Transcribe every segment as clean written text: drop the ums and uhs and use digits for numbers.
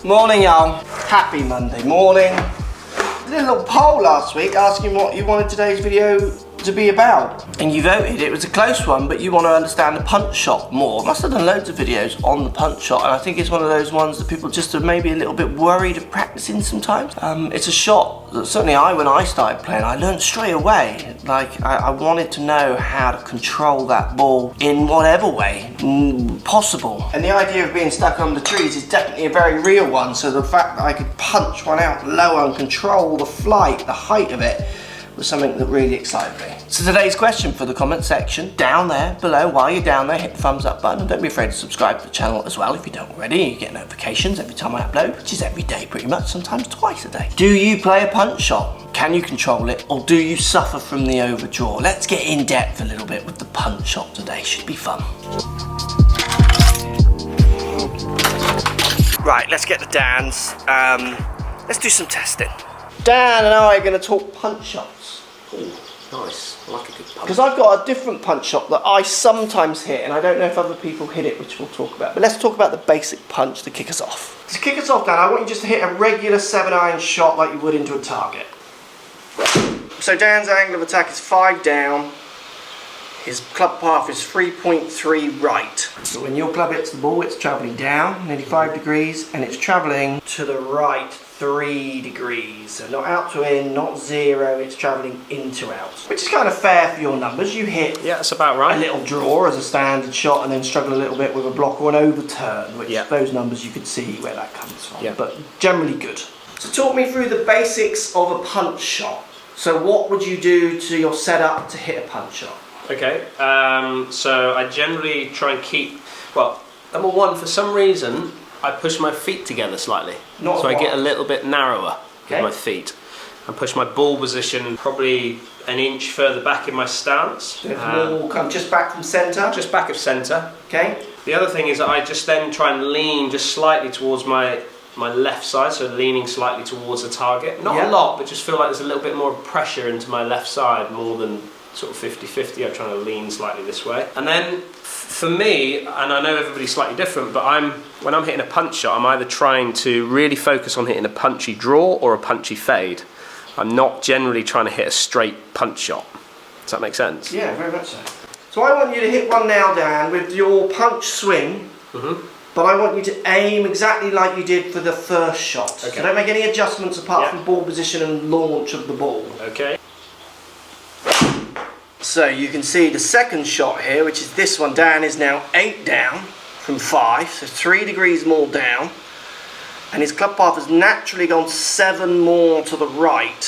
Morning, y'all. Happy Monday morning. I did a little poll last week asking what you wanted today's video to be about, and you voted. It was a close one, but you want to understand the punch shot more. I must have done loads of videos on the punch shot, and I think it's one of those ones that people just are maybe a little bit worried of practicing sometimes. It's a shot that certainly when I started playing, I learned straight away. Like, I wanted to know how to control that ball in whatever way possible. And the idea of being stuck on the trees is definitely a very real one, so the fact that I could punch one out lower and control the flight, the height of it, was something that really excited me. So today's question for the comment section down there below. While you're down there, hit the thumbs up button, and don't be afraid to subscribe to the channel as well if you don't already. You get notifications every time I upload, which is every day pretty much, sometimes twice a day. Do you play a punch shot? Can you control it, or do you suffer from the overdraw? Let's get in depth a little bit with the punch shot today. Should be fun. Right, let's get to Dan's. Let's do some testing. Dan and I are going to talk punch shots. Ooh, nice. I like a good punch. Because I've got a different punch shot that I sometimes hit, and I don't know if other people hit it, which we'll talk about. But let's talk about the basic punch to kick us off. To kick us off, Dan, I want you just to hit a regular 7-iron shot like you would into a target. So Dan's angle of attack is 5 down. His club path is 3.3 right. So when your club hits the ball, it's travelling down nearly 5 degrees, and it's travelling to the right 3 degrees. So not out to in, not 0, it's travelling in to out. Which is kind of fair for your numbers. You hit that's about right. A little draw as a standard shot, and then struggle a little bit with a block or an overturn, which those numbers you could see where that comes from. But generally good. So talk me through the basics of a punch shot. So what would you do to your setup to hit a punch shot? Okay, so I generally try and keep, well, number one, for some reason, I push my feet together slightly. So I get a little bit narrower with my feet. And push my ball position probably an inch further back in my stance. So if ball come just back from centre? Just back of centre. Okay. The other thing is that I just then try and lean just slightly towards my left side, so leaning slightly towards the target. Not a lot, but just feel like there's a little bit more pressure into my left side, more than sort of 50-50, I'm trying to lean slightly this way. And then for me, and I know everybody's slightly different, but when I'm hitting a punch shot, I'm either trying to really focus on hitting a punchy draw or a punchy fade. I'm not generally trying to hit a straight punch shot. Does that make sense? Yeah, very much so. So I want you to hit one now, Dan, with your punch swing, but I want you to aim exactly like you did for the first shot. Okay. So don't make any adjustments apart from ball position and launch of the ball. Okay. So you can see the second shot here, which is this one. Dan is now 8 down from 5, so 3 degrees more down. And his club path has naturally gone 7 more to the right.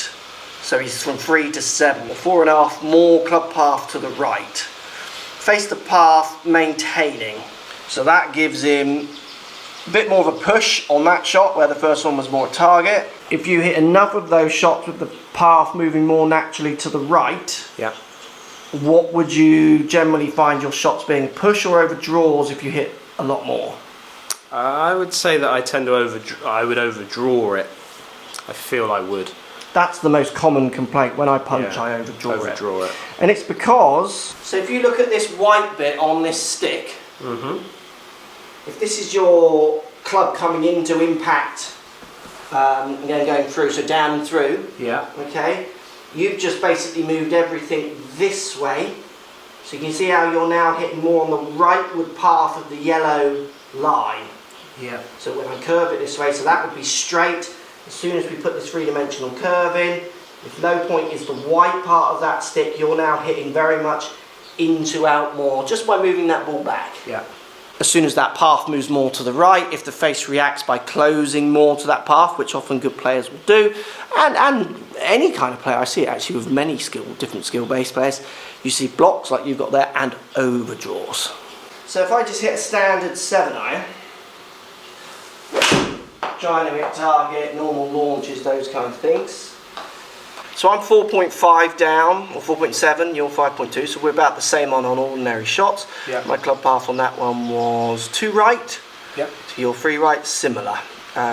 So he's from 3 to 7, 4.5 more club path to the right. Face the path, maintaining. So that gives him a bit more of a push on that shot, where the first one was more a target. If you hit enough of those shots with the path moving more naturally to the right, what would you generally find your shots being, push or overdraws if you hit a lot more? I would say that I tend to overdraw it. I feel I would. That's the most common complaint. When I punch, I overdraw it. And it's because, so if you look at this white bit on this stick, if this is your club coming into impact, and then going through, so down and through, okay, you've just basically moved everything this way. So you can see how you're now hitting more on the rightward path of the yellow line. So when I curve it this way, so that would be straight. As soon as we put this 3-dimensional curve in, if low point is the white part of that stick, you're now hitting very much into out more, just by moving that ball back. As soon as that path moves more to the right, if the face reacts by closing more to that path, which often good players will do, and any kind of player, I see it actually with many different skill-based players, you see blocks like you've got there and overdraws. So if I just hit a standard 7-iron, trying to hit target, normal launches, those kind of things. So I'm 4.5 down, or 4.7, you're 5.2, so we're about the same on ordinary shots. My club path on that one was 2 right, to your 3 right, similar.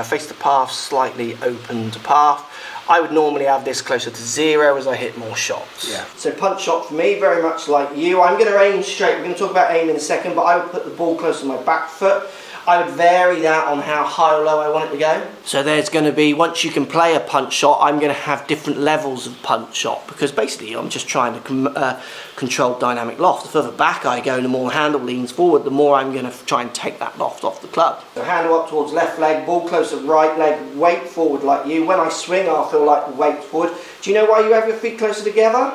Face the path, slightly open to path. I would normally have this closer to 0 as I hit more shots. So punch shot for me, very much like you. I'm going to aim straight. We're going to talk about aim in a second, but I would put the ball close to my back foot. I would vary that on how high or low I want it to go. So there's going to be, once you can play a punch shot, I'm going to have different levels of punch shot, because basically I'm just trying to control dynamic loft. The further back I go, the more the handle leans forward, the more I'm going to try and take that loft off the club. So handle up towards left leg, ball close to right leg, weight forward like you. When I swing, I'll feel like the weight forward. Do you know why you have your feet closer together?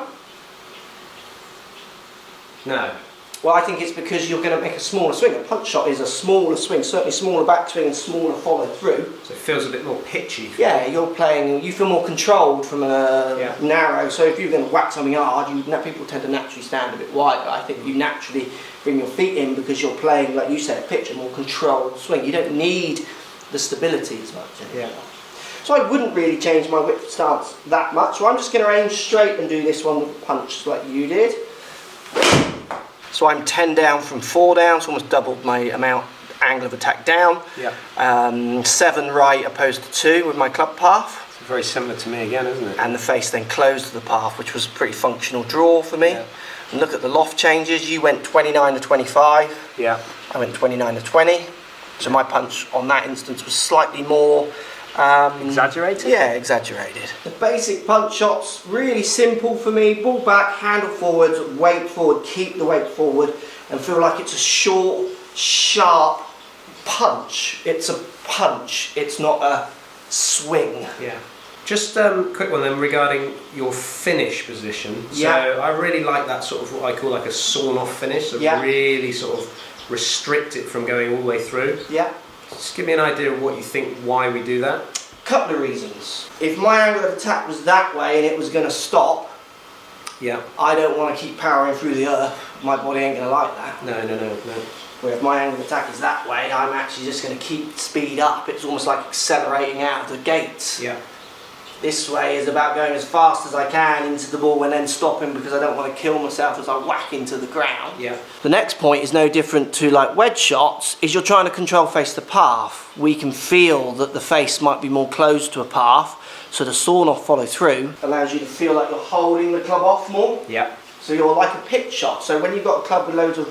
No. Well, I think it's because you're going to make a smaller swing. A punch shot is a smaller swing, certainly smaller backswing and smaller follow through. So it feels a bit more pitchy. Yeah, you're playing, you feel more controlled from a narrow. So if you're going to whack something hard, people tend to naturally stand a bit wider. I think you naturally bring your feet in because you're playing, like you said, a pitch, a more controlled swing. You don't need the stability as much anymore. Yeah. So I wouldn't really change my whip stance that much. So I'm just going to aim straight and do this one with a punch like you did. So I'm 10 down from 4 down, so almost doubled my angle of attack down. Yeah. 7 right opposed to 2 with my club path. It's very similar to me again, isn't it? And the face then closed to the path, which was a pretty functional draw for me. Yeah. And look at the loft changes. You went 29 to 25. Yeah. I went 29 to 20. So my punch on that instance was slightly more exaggerated? Yeah, exaggerated. The basic punch shots, really simple for me. Ball back, handle forwards, weight forward, keep the weight forward, and feel like it's a short, sharp punch. It's a punch, it's not a swing. Yeah. Just quick one then regarding your finish position. So yeah. I really like that sort of what I call like a sawn off finish. So yeah. Really sort of restrict it from going all the way through. Yeah. Just give me an idea of what you think, why we do that. Couple of reasons. If my angle of attack was that way and it was going to stop, yeah, I don't want to keep powering through the earth. My body ain't going to like that. No. Where if my angle of attack is that way, I'm actually just going to keep speed up. It's almost like accelerating out of the gates. Yeah. This way is about going as fast as I can into the ball and then stopping because I don't want to kill myself as I whack into the ground. Yeah. The next point is no different to like wedge shots, is you're trying to control face to path. We can feel that the face might be more closed to a path, so the sawn off follow through allows you to feel like you're holding the club off more. Yeah. So you're like a pitch shot. So when you've got a club with loads of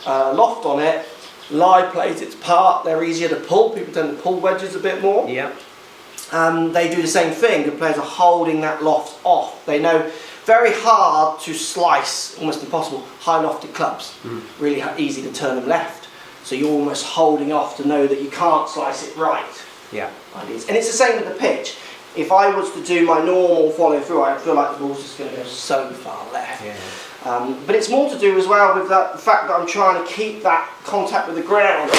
loft on it, lie plays its part, they're easier to pull. People tend to pull wedges a bit more. Yeah. They do the same thing. The players are holding that loft off. They know very hard to slice, almost impossible, high lofted clubs. Really easy to turn them left. So you're almost holding off to know that you can't slice it right. Yeah. And it's the same with the pitch. If I was to do my normal follow through, I feel like the ball's just going to go so far left. Yeah. But it's more to do as well with the fact that I'm trying to keep that contact with the ground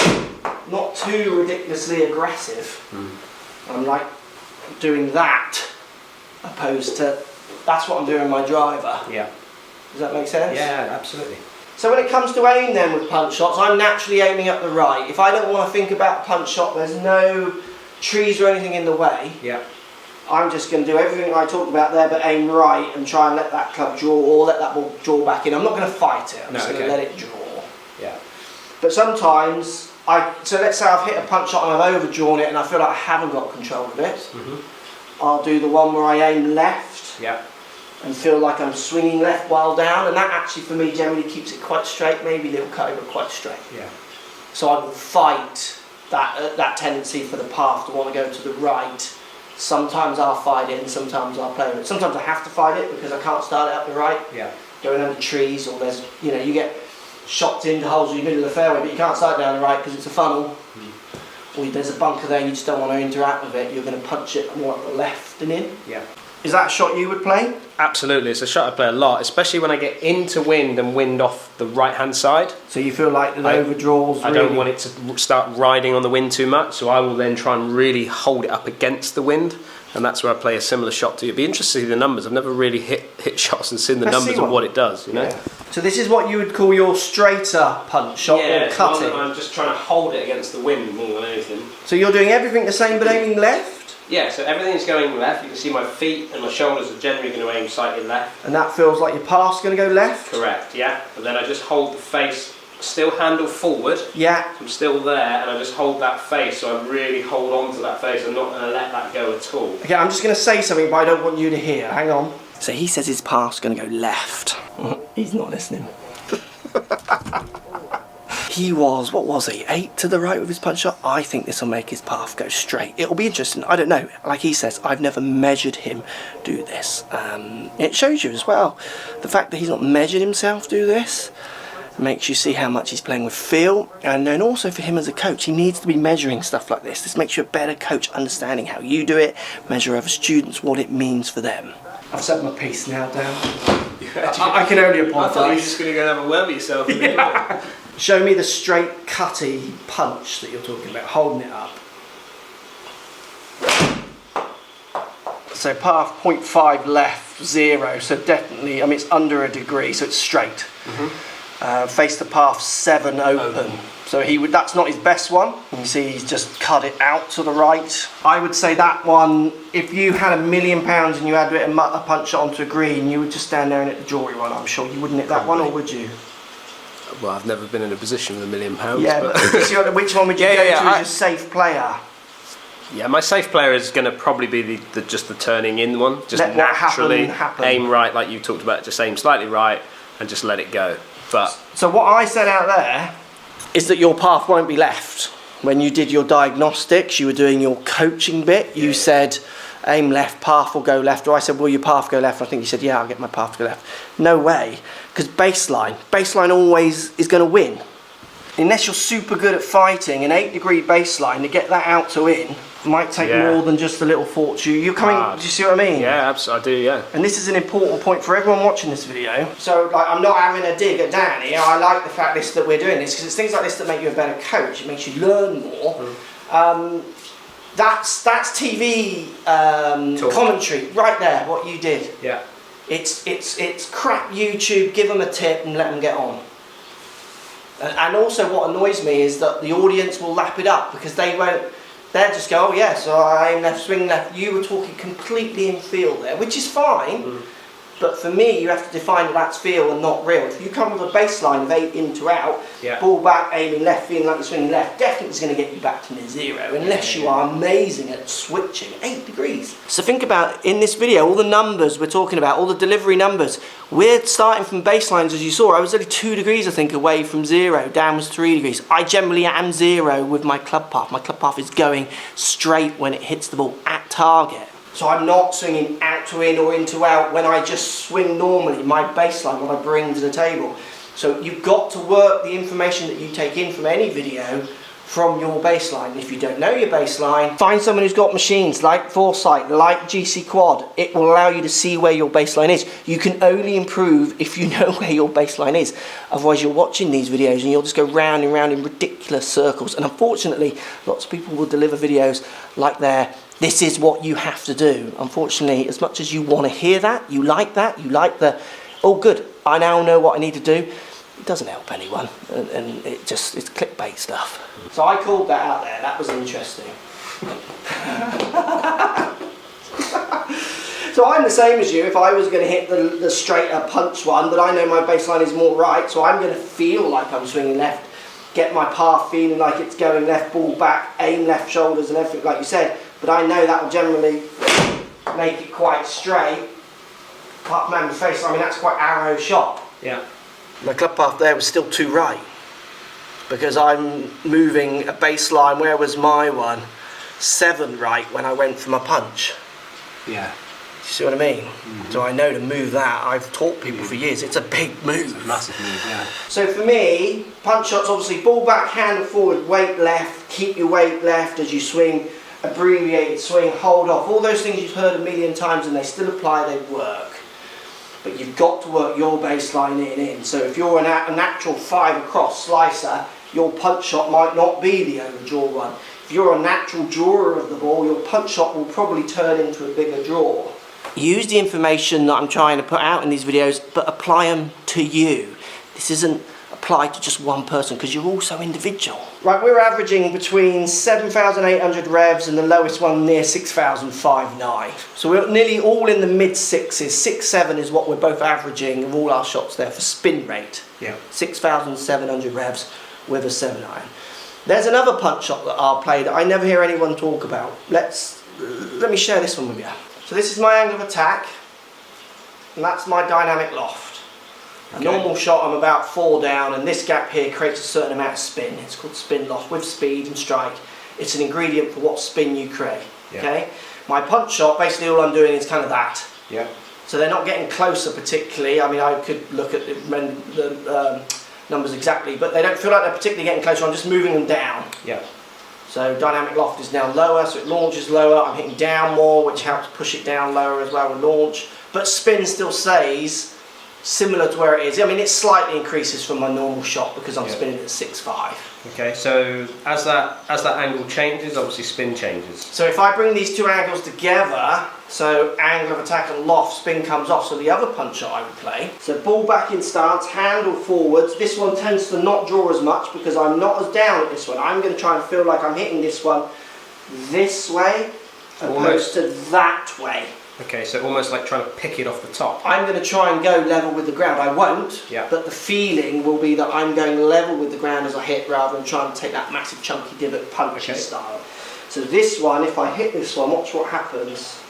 not too ridiculously aggressive. I'm like doing that opposed to, that's what I'm doing with my driver. Yeah. Does that make sense? Yeah, absolutely. So when it comes to aim then with punch shots, I'm naturally aiming up the right. If I don't want to think about a punch shot, there's no trees or anything in the way. Yeah. I'm just going to do everything I talked about there, but aim right and try and let that club draw or let that ball draw back in. I'm not going to fight it. I'm just going to let it draw. Yeah. But sometimes so let's say I've hit a punch shot and I've overdrawn it and I feel like I haven't got control of it. I'll do the one where I aim left and feel like I'm swinging left while down, and that actually for me generally keeps it quite straight, maybe a little cut over quite straight. Yeah. So I will fight that tendency for the path to want to go to the right. Sometimes I'll fight it and sometimes I'll play with it. Sometimes I have to fight it because I can't start it up the right. Yeah. Going under trees, or there's, you know, you get shots into holes in the middle of the fairway, but you can't start down the right because it's a funnel. Or there's a bunker there and you just don't want to interact with it. You're going to punch it more at the left and in. Yeah. Is that a shot you would play? Absolutely, it's a shot I play a lot, especially when I get into wind and wind off the right hand side. So you feel like the overdraws I don't want it to start riding on the wind too much, so I will then try and really hold it up against the wind, and that's where I play a similar shot to you. It'd be interesting to see the numbers. I've never really hit shots and seen the numbers and what it does, you know? Yeah. So this is what you would call your straighter punch shot, or cutting? I'm just trying to hold it against the wind more than anything. So you're doing everything the same but aiming left? Yeah, so everything's going left. You can see my feet and my shoulders are generally going to aim slightly left. And that feels like your path's going to go left? Correct, yeah. But then I just hold the face, still handle forward. Yeah. I'm still there, and I just hold that face, so I really hold on to that face. I'm not going to let that go at all. Okay, I'm just going to say something, but I don't want you to hear. Hang on. So he says his path's going to go left. He's not listening. he was, what was he, 8 to the right with his punch shot. I think this will make his path go straight. It'll be interesting. I don't know. Like he says, I've never measured him do this. It shows you as well the fact that he's not measured himself do this. Makes you see how much he's playing with feel, and then also for him as a coach, he needs to be measuring stuff like this. This makes you a better coach, understanding how you do it, measure other students, what it means for them. I've said my piece now, Dan. I can only apologise. I thought you were just going to go and have a word with yourself. Yeah. Show me the straight cutty punch that you're talking about, holding it up. So path 0.5 left, 0, so definitely, I mean it's under a degree, so it's straight. Face the path 7 open. So that's not his best one. You see he's just cut it out to the right. I would say that one, if you had £1 million and you had a punch shot onto a green, you would just stand there and hit the jewellery one. I'm sure you wouldn't hit that one, or would you? Well, I've never been in a position with £1 million. Yeah, but which one would you go to as a safe player? Yeah, my safe player is going to probably be just the turning in one. Just let naturally happen. Aim right, like you talked about. Just aim slightly right and just let it go. But so what I said out there is that your path won't be left. When you did your diagnostics, you were doing your coaching bit, you said aim left, path will go left, or I said will your path go left? I think you said yeah, I'll get my path to go left. No way, because baseline always is going to win. Unless you're super good at fighting, an 8-degree baseline, to get that out to in might take more than just a little fortune. You're coming, do you see what I mean? Yeah, absolutely, I do, yeah. And this is an important point for everyone watching this video. So, like, I'm not having a dig at Dan here. I like the fact that we're doing this, because it's things like this that make you a better coach. It makes you learn more. That's TV commentary right there. What you did. Yeah. It's crap YouTube. Give them a tip and let them get on. And also, what annoys me is that the audience will lap it up because they won't. They'll just go, oh yeah, so I aim left, swing left. You were talking completely in feel there, which is fine. But for me, you have to define that that's feel and not real. If you come with a baseline of 8 in to out, ball back, aiming left, feeling like you're swinging left, definitely is going to get you back to near 0, unless you are amazing at switching. 8 degrees. So think about, in this video, all the numbers we're talking about, all the delivery numbers, we're starting from baselines, as you saw. I was only 2 degrees, I think, away from 0. Dan was 3 degrees. I generally am 0 with my club path. My club path is going straight when it hits the ball at target. So I'm not swinging out to in or in to out when I just swing normally, my baseline, what I bring to the table. So you've got to work the information that you take in from any video from your baseline. If you don't know your baseline, find someone who's got machines like Foresight, like GC Quad. It will allow you to see where your baseline is. You can only improve if you know where your baseline is. Otherwise you're watching these videos and you'll just go round and round in ridiculous circles. And unfortunately, lots of people will deliver videos like this is what you have to do. Unfortunately, as much as you want to hear that, you like the, oh good, I now know what I need to do, it doesn't help anyone, and it's clickbait stuff. So I called that out there, that was interesting. So I'm the same as you. If I was going to hit the straighter punch one, but I know my baseline is more right, so I'm going to feel like I'm swinging left, get my path feeling like it's going left, ball back, aim left shoulders and everything like you said. But I know that will generally make it quite straight. Apart from the face, I mean that's quite arrow shot. Yeah. My club path there was still too right. Because I'm moving a baseline, where was my one? 7 right when I went for my punch. Yeah. You see what I mean? So I know to move that. I've taught people for years. It's a big move. It's a massive move, yeah. So for me, punch shots obviously ball back, hand forward, weight left, keep your weight left as you swing. Abbreviated swing, hold off, all those things you've heard a million times and they still apply, they work. But you've got to work your baseline in. So if you're a natural 5 across slicer, your punch shot might not be the overdraw one. If you're a natural drawer of the ball, your punch shot will probably turn into a bigger draw. Use the information that I'm trying to put out in these videos, but apply them to you. This isn't applied to just one person because you're all so individual. Right, we're averaging between 7,800 revs and the lowest one near 6,059. So we're nearly all in the mid 6s. 6-7 is what we're both averaging of all our shots there for spin rate. Yeah. 6,700 revs with a 7-iron. There's another punch shot that I'll play that I never hear anyone talk about. Let me share this one with you. So this is my angle of attack, and that's my dynamic loft. A normal shot, I'm about 4 down, and this gap here creates a certain amount of spin. It's called spin loft with speed and strike. It's an ingredient for what spin you create. Okay. My punch shot, basically all I'm doing is kind of that. Yeah. So they're not getting closer particularly. I mean, I could look at the numbers exactly, but they don't feel like they're particularly getting closer. I'm just moving them down. Yeah. So dynamic loft is now lower, so it launches lower. I'm hitting down more, which helps push it down lower as well with launch. But spin still stays similar to where it is. I mean, it slightly increases from my normal shot because I'm spinning at 6.5. Okay, so as that angle changes, obviously spin changes. So if I bring these two angles together, so angle of attack and loft, spin comes off, so the other punch shot I would play. So ball back in stance, handle forwards. This one tends to not draw as much because I'm not as down at this one. I'm going to try and feel like I'm hitting this one this way, opposed to that way. Okay, so almost like trying to pick it off the top. I'm going to try and go level with the ground. I won't, but the feeling will be that I'm going level with the ground as I hit rather than trying to take that massive chunky divot punchy style. So this one, if I hit this one, watch what happens.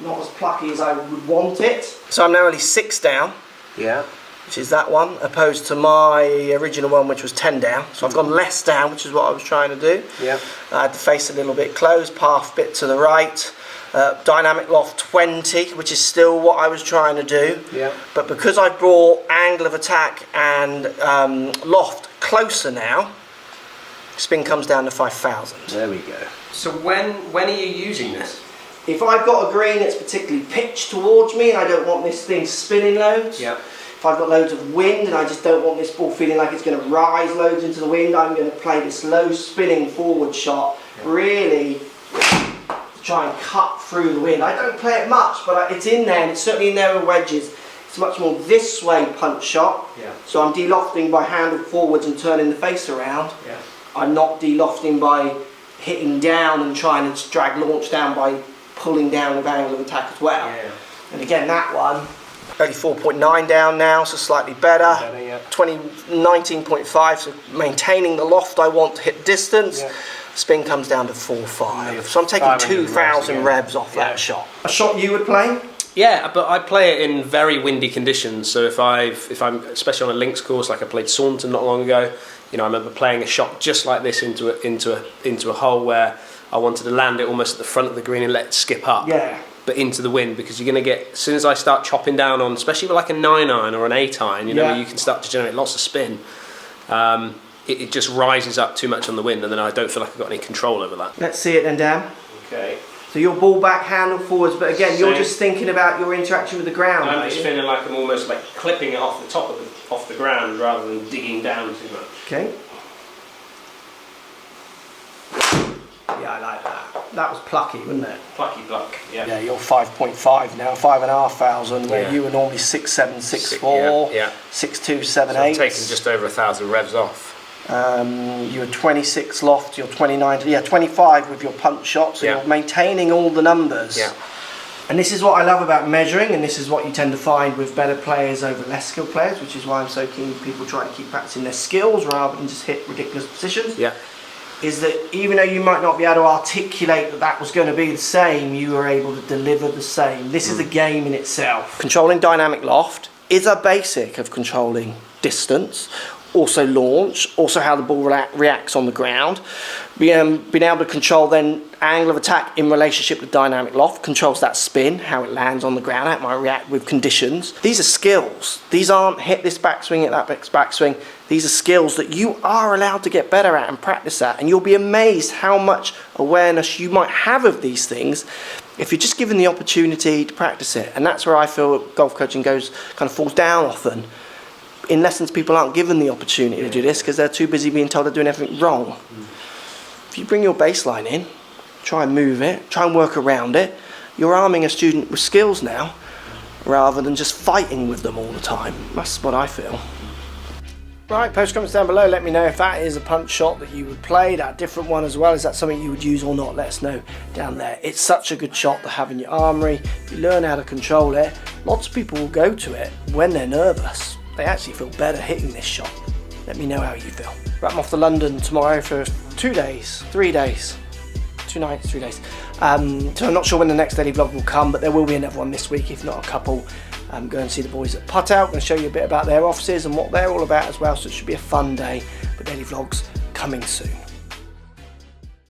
Not as plucky as I would want it. So I'm now only 6 down. Yeah. Which is that one, opposed to my original one, which was 10 down. So I've gone less down, which is what I was trying to do. Yeah. I had the face a little bit closed, path bit to the right. Dynamic loft 20, which is still what I was trying to do. Yeah. But because I've brought angle of attack and loft closer now, spin comes down to 5,000. There we go. So when are you using this? If I've got a green that's particularly pitched towards me and I don't want this thing spinning loads, if I've got loads of wind and I just don't want this ball feeling like it's going to rise loads into the wind, I'm going to play this low spinning forward shot, really try and cut through the wind. I don't play it much, but it's in there, and it's certainly in there with wedges. It's much more this way punch shot, so I'm de-lofting by handle forwards and turning the face around. I'm not de-lofting by hitting down and trying to drag launch down by pulling down with angle of attack as well. And again, that one, only 4.9 down now, so slightly better. 19.5, so maintaining the loft I want to hit distance. Spin comes down to 4.5. So I'm taking 2,000 revs off that shot. A shot you would play? Yeah, but I play it in very windy conditions. So if I'm especially on a links course, like I played Saunton not long ago, you know, I remember playing a shot just like this into a hole where I wanted to land it almost at the front of the green and let it skip up. But into the wind, because you're going to get, as soon as I start chopping down on, especially with like a 9-iron or an 8-iron, you know, where you can start to generate lots of spin, it just rises up too much on the wind, and then I don't feel like I've got any control over that. Let's see it then, Dan. Okay. So your ball back, handle forwards, but again, you're just thinking about your interaction with the ground. I'm just feeling like I'm almost like clipping it off the top of off the ground rather than digging down too much. Okay. Yeah, I like that. That was plucky, wasn't it? Plucky pluck, yeah. Yeah, you're 5.5 now, 5,500, where you were normally 6.7, 6.4, 6.2, 7.8. So I've taken just over 1,000 revs off. You were 26 loft, you're 29, 25 with your punch shot, so you're maintaining all the numbers. And this is what I love about measuring, and this is what you tend to find with better players over less skilled players, which is why I'm so keen people try to keep practicing their skills rather than just hit ridiculous positions. Is that even though you might not be able to articulate that that was going to be the same, you were able to deliver the same. This is a game in itself. Controlling dynamic loft is a basic of controlling distance, also launch, also how the ball reacts on the ground. Being able to control then angle of attack in relationship with dynamic loft controls that spin, how it lands on the ground, how it might react with conditions. These are skills. These aren't hit this backswing, hit that backswing. These are skills that you are allowed to get better at and practice at, and you'll be amazed how much awareness you might have of these things if you're just given the opportunity to practice it. And that's where I feel golf coaching kind of falls down often. In lessons, people aren't given the opportunity to do this because they're too busy being told they're doing everything wrong. If you bring your baseline in, try and move it, try and work around it, you're arming a student with skills now rather than just fighting with them all the time. That's what I feel. Right, post comments down below, let me know if that is a punch shot that you would play, that different one as well. Is that something you would use or not? Let us know down there. It's such a good shot to have in your armoury. If you learn how to control it, lots of people will go to it when they're nervous. They actually feel better hitting this shot. Let me know how you feel. Right, I'm off to London tomorrow for 2 days, 3 days, 2 nights, 3 days. So I'm not sure when the next daily vlog will come, but there will be another one this week, if not a couple. Go and see the boys at Putt Out. I'm going to show you a bit about their offices and what they're all about as well, so it should be a fun day, but daily vlogs coming soon.